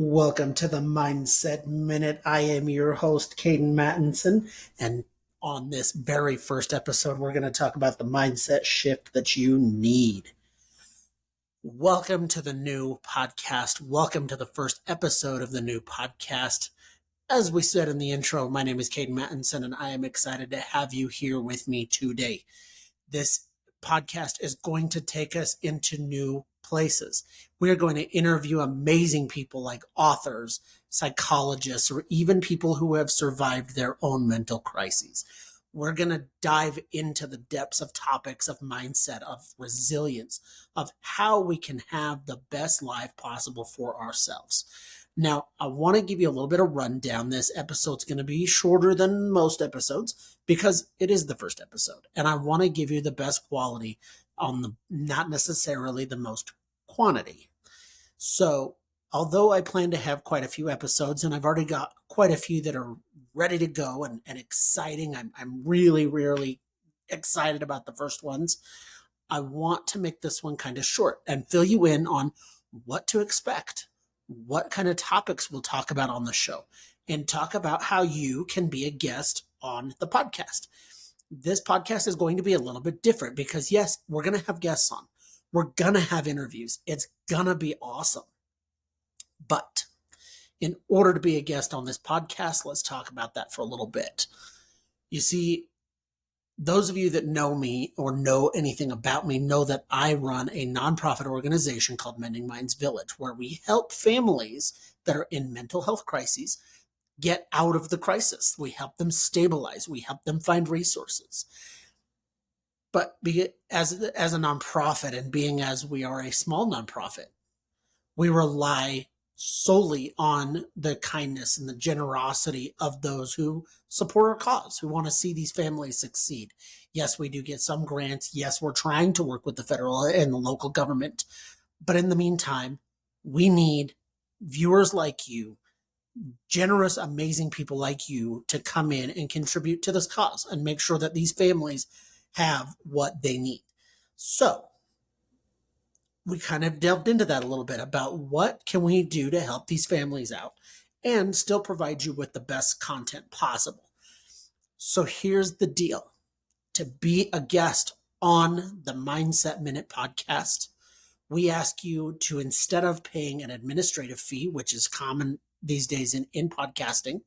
Welcome to the Mindset Minute. I am your host, Caden Mattinson, and on this very first episode, we're going to talk about the mindset shift that you need. Welcome to the new podcast. Welcome to the first episode of the new podcast. As we said in the intro, my name is Caden Mattinson, and I am excited to have you here with me today. This podcast is going to take us into new places. We are going to interview amazing people like authors, psychologists, or even people who have survived their own mental crises. We're going to dive into the depths of topics of mindset, of resilience, of how we can have the best life possible for ourselves. Now, I want to give you a little bit of rundown. This episode's going to be shorter than most episodes because it is the first episode. And I want to give you the best quality on the not necessarily the most quantity. So, although I plan to have quite a few episodes, and I've already got quite a few that are ready to go and exciting, I'm really, really excited about the first ones. I want to make this one kind of short and fill you in on what to expect, what kind of topics we'll talk about on the show, and talk about how you can be a guest on the podcast. This podcast is going to be a little bit different because, yes, we're going to have guests on. We're going to have interviews. It's going to be awesome. But in order to be a guest on this podcast, let's talk about that for a little bit. You see, those of you that know me or know anything about me know that I run a nonprofit organization called Mending Minds Village, where we help families that are in mental health crises get out of the crisis. We help them stabilize. We help them find resources. But as a nonprofit, and being as we are a small nonprofit, we rely solely on the kindness and the generosity of those who support our cause, who want to see these families succeed. Yes, we do get some grants. Yes, we're trying to work with the federal and the local government. But in the meantime, we need viewers like you, generous, amazing people like you, to come in and contribute to this cause and make sure that these families have what they need. So we kind of delved into that a little bit about what can we do to help these families out and still provide you with the best content possible. So here's the deal. To be a guest on the Mindset Minute podcast, we ask you to, instead of paying an administrative fee, which is common these days in podcasting,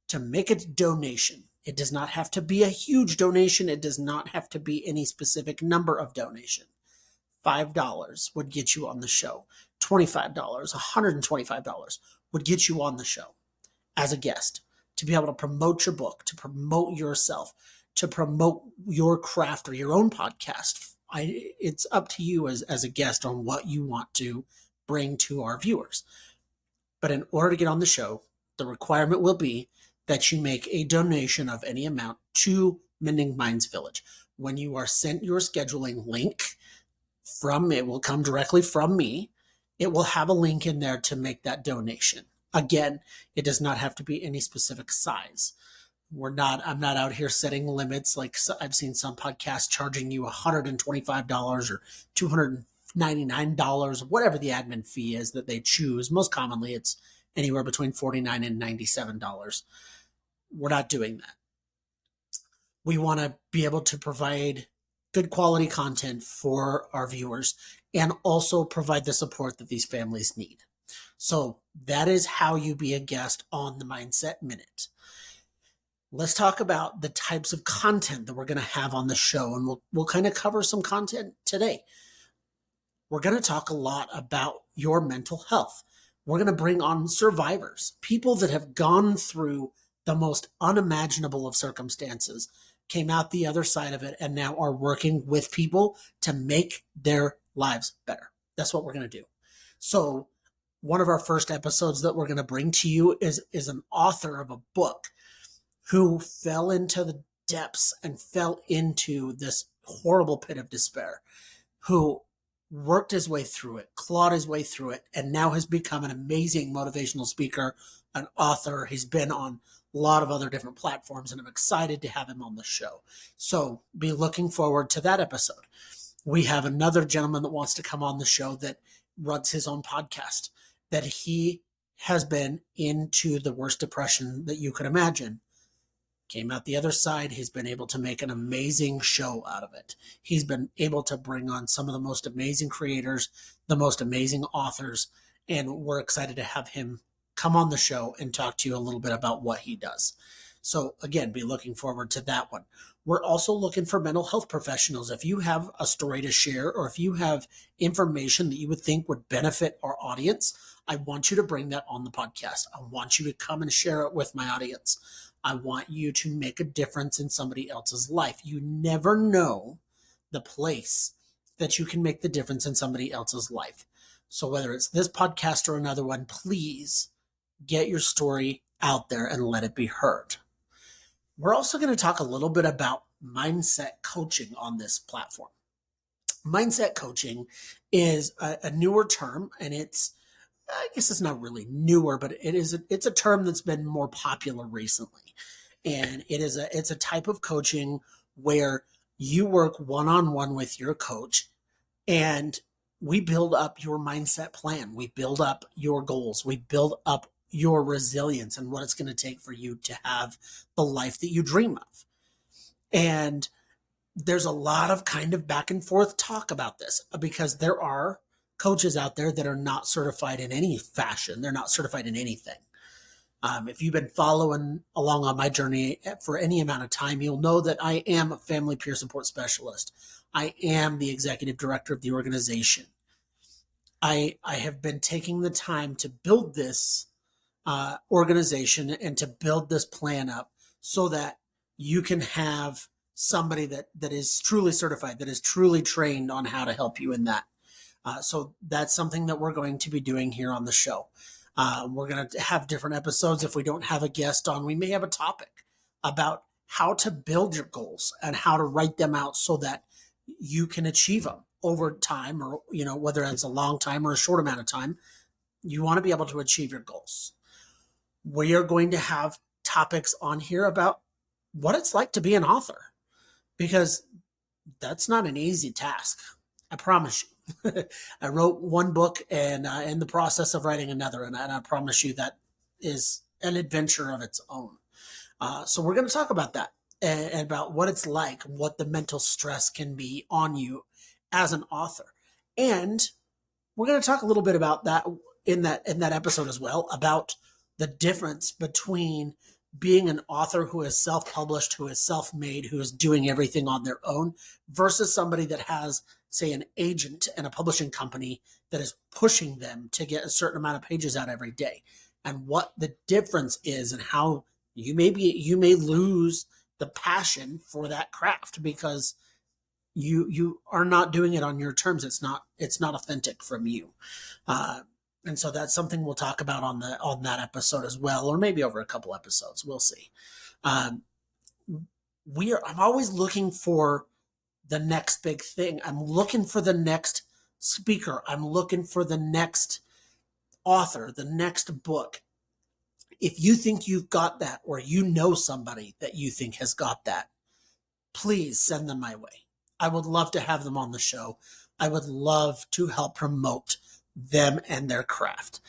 to make a donation. It does not have to be a huge donation. It does not have to be any specific number of donation. $5 would get you on the show. $25, $125 would get you on the show as a guest, to be able to promote your book, to promote yourself, to promote your craft or your own podcast. It's up to you as a guest on what you want to bring to our viewers. But in order to get on the show, the requirement will be that you make a donation of any amount to Mending Minds Village. When you are sent your scheduling link, it will come directly from me. It will have a link in there to make that donation. Again, it does not have to be any specific size. I'm not out here setting limits like I've seen some podcasts charging you $125 or $299, whatever the admin fee is that they choose. Most commonly, it's anywhere between $49 and $97. We're not doing that. We want to be able to provide good quality content for our viewers and also provide the support that these families need. So that is how you be a guest on the Mindset Minute. Let's talk about the types of content that we're going to have on the show, and we'll kind of cover some content today. We're going to talk a lot about your mental health. We're going to bring on survivors, people that have gone through the most unimaginable of circumstances, came out the other side of it, and now are working with people to make their lives better. That's what we're going to do. So one of our first episodes that we're going to bring to you is an author of a book who fell into the depths and fell into this horrible pit of despair, who worked his way through it, clawed his way through it, and now has become an amazing motivational speaker, an author. He's been on a lot of other different platforms, and I'm excited to have him on the show. So be looking forward to that episode. We have another gentleman that wants to come on the show that runs his own podcast, that he has been into the worst depression that you could imagine. Came out the other side. He's been able to make an amazing show out of it. He's been able to bring on some of the most amazing creators, the most amazing authors, and we're excited to have him come on the show and talk to you a little bit about what he does. So again, be looking forward to that one. We're also looking for mental health professionals. If you have a story to share, or if you have information that you would think would benefit our audience, I want you to bring that on the podcast. I want you to come and share it with my audience. I want you to make a difference in somebody else's life. You never know the place that you can make the difference in somebody else's life. So whether it's this podcast or another one, please get your story out there and let it be heard. We're also going to talk a little bit about mindset coaching on this platform. Mindset coaching is a newer term, and I guess it's not really newer, but it's a term that's been more popular recently. And it's a type of coaching where you work one-on-one with your coach, and we build up your mindset plan. We build up your goals. We build up your resilience and what it's going to take for you to have the life that you dream of. And there's a lot of kind of back and forth talk about this, because there are coaches out there that are not certified in any fashion. They're not certified in anything. If you've been following along on my journey for any amount of time, you'll know that I am a family peer support specialist. I am the executive director of the organization. I have been taking the time to build this organization and to build this plan up so that you can have somebody that is truly certified, that is truly trained on how to help you in that. So that's something that we're going to be doing here on the show. We're going to have different episodes. If we don't have a guest on, we may have a topic about how to build your goals and how to write them out so that you can achieve them over time, or, whether it's a long time or a short amount of time, you want to be able to achieve your goals. We are going to have topics on here about what it's like to be an author, because that's not an easy task. I promise you. I wrote one book and in the process of writing another, and I promise you that is an adventure of its own. So we're going to talk about that and about what it's like, what the mental stress can be on you as an author. And we're going to talk a little bit about that in that episode as well, about the difference between being an author who is self-published, who is self-made, who is doing everything on their own, versus somebody that has, say, an agent and a publishing company that is pushing them to get a certain amount of pages out every day, and what the difference is, and how you may lose the passion for that craft because you are not doing it on your terms. It's not authentic from you. And so that's something we'll talk about on that episode as well, or maybe over a couple episodes. We'll see. I'm always looking for the next big thing. I'm looking for the next speaker. I'm looking for the next author, the next book. If you think you've got that, or you know somebody that you think has got that, please send them my way. I would love to have them on the show. I would love to help promote them and their craft.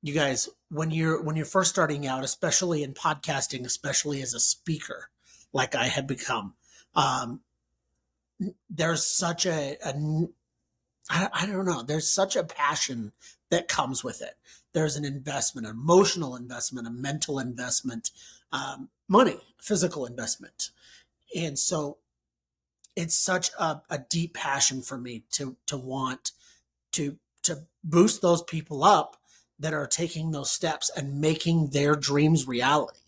You guys, when you're first starting out, especially in podcasting, especially as a speaker, like I have become, there's such I don't know, there's such a passion that comes with it. There's an investment, an emotional investment, a mental investment, money, physical investment. And so it's such a deep passion for me to want to boost those people up that are taking those steps and making their dreams reality.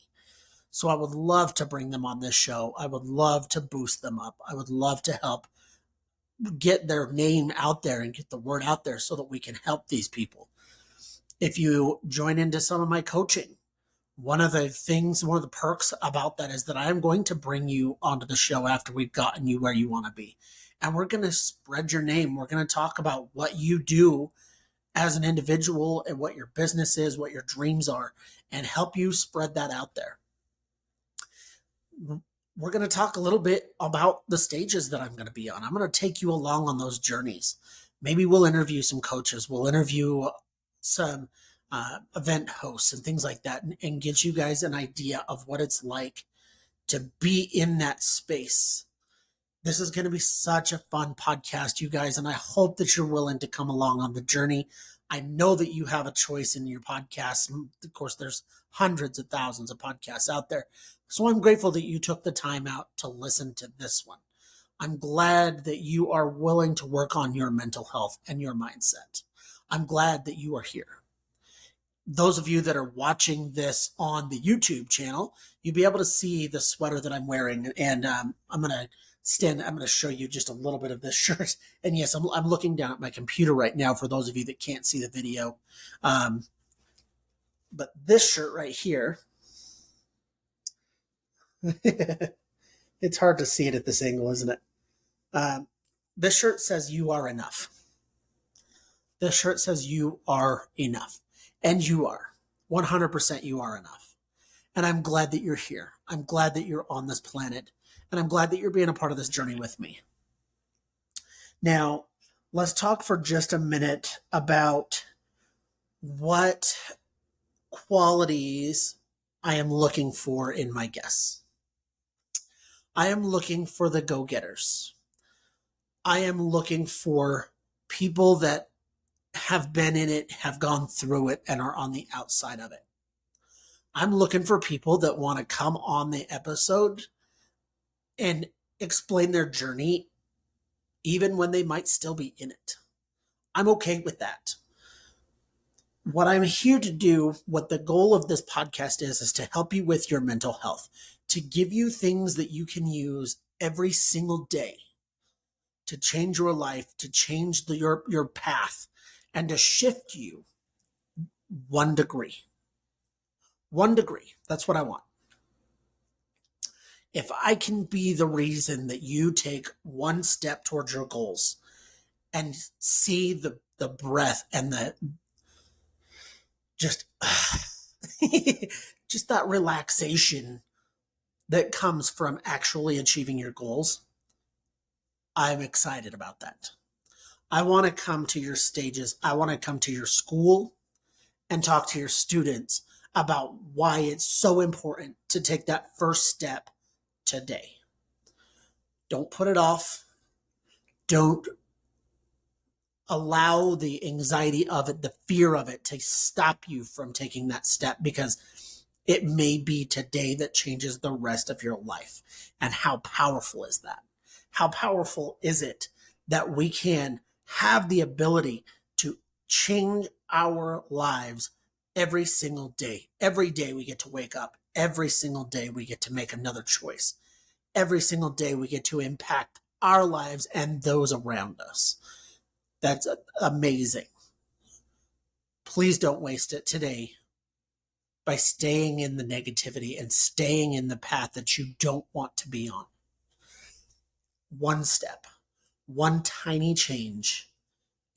So I would love to bring them on this show. I would love to boost them up. I would love to help get their name out there and get the word out there so that we can help these people. If you join into some of my coaching, one of the perks about that is that I am going to bring you onto the show after we've gotten you where you want to be. And we're going to spread your name. We're going to talk about what you do as an individual and what your business is, what your dreams are, and help you spread that out there. We're going to talk a little bit about the stages that I'm going to be on. I'm going to take you along on those journeys. Maybe we'll interview some coaches. We'll interview some event hosts and things like that, and gives you guys an idea of what it's like to be in that space. This is going to be such a fun podcast, you guys, and I hope that you're willing to come along on the journey. I know that you have a choice in your podcast. Of course, there's hundreds of thousands of podcasts out there. So I'm grateful that you took the time out to listen to this one. I'm glad that you are willing to work on your mental health and your mindset. I'm glad that you are here. Those of you that are watching this on the YouTube channel, you'll be able to see the sweater that I'm wearing. And I'm going to show you just a little bit of this shirt. And yes, I'm looking down at my computer right now for those of you that can't see the video. But this shirt right here, it's hard to see it at this angle, isn't it? This shirt says you are enough. This shirt says you are enough. And you are. 100% you are enough. And I'm glad that you're here. I'm glad that you're on this planet. And I'm glad that you're being a part of this journey with me. Now, let's talk for just a minute about what qualities I am looking for in my guests. I am looking for the go-getters. I am looking for people that have been in it, have gone through it, and are on the outside of it. I'm looking for people that want to come on the episode and explain their journey, even when they might still be in it. I'm okay with that. What I'm here to do, what the goal of this podcast is to help you with your mental health, to give you things that you can use every single day to change your life, to change your path, and to shift you 1 degree. 1 degree. That's what I want. If I can be the reason that you take 1 step towards your goals and see the breath and the just just that relaxation that comes from actually achieving your goals, I'm excited about that. I want to come to your stages. I want to come to your school and talk to your students about why it's so important to take that first step today. Don't put it off. Don't allow the anxiety of it, the fear of it, to stop you from taking that step, because it may be today that changes the rest of your life. And how powerful is that? How powerful is it that we can have the ability to change our lives every single day? Every day we get to wake up. Every single day we get to make another choice. Every single day we get to impact our lives and those around us. That's amazing. Please don't waste it today by staying in the negativity and staying in the path that you don't want to be on. 1 step, 1 tiny change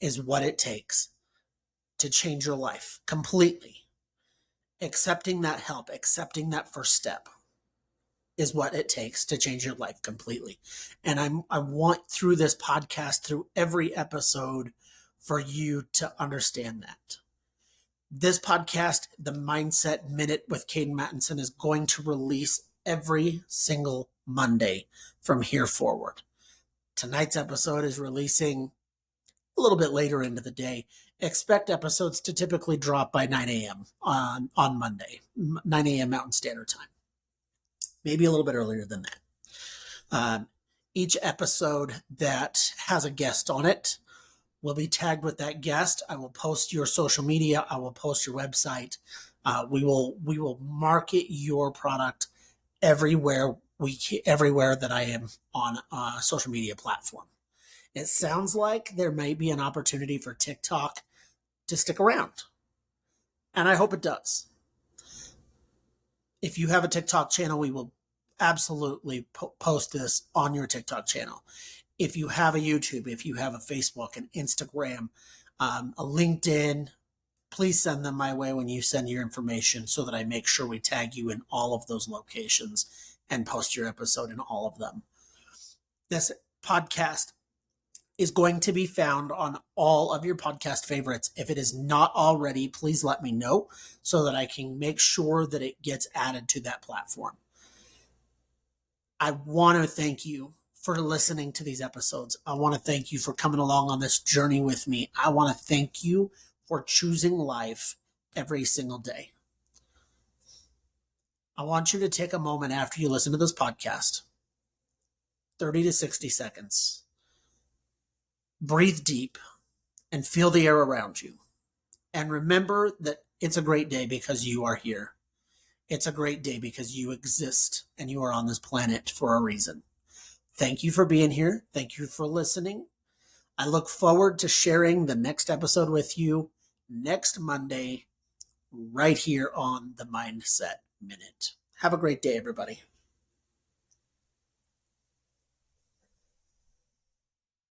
is what it takes to change your life completely. Accepting that help, accepting that first step is what it takes to change your life completely. And I want, through this podcast, through every episode, for you to understand that. This podcast, the Mindset Minute with Caden Mattinson, is going to release every single Monday from here forward. Tonight's episode is releasing a little bit later into the day. Expect episodes to typically drop by 9 a.m. on Monday, 9 a.m. Mountain Standard Time. Maybe a little bit earlier than that. Each episode that has a guest on it will be tagged with that guest. I will post your social media. I will post your website. We will market your product everywhere that I am on a social media platform. It sounds like there may be an opportunity for TikTok to stick around, and I hope it does. If you have a TikTok channel, we will absolutely post this on your TikTok channel. If you have a YouTube, if you have a Facebook, an Instagram, a LinkedIn, please send them my way when you send your information, so that I make sure we tag you in all of those locations and post your episode in all of them. This podcast is going to be found on all of your podcast favorites. If it is not already, please let me know so that I can make sure that it gets added to that platform. I want to thank you for listening to these episodes. I want to thank you for coming along on this journey with me. I want to thank you for choosing life every single day. I want you to take a moment after you listen to this podcast, 30 to 60 seconds. Breathe deep and feel the air around you. And remember that it's a great day because you are here. It's a great day because you exist and you are on this planet for a reason. Thank you for being here. Thank you for listening. I look forward to sharing the next episode with you next Monday, right here on the Mindset Minute. Have a great day, everybody.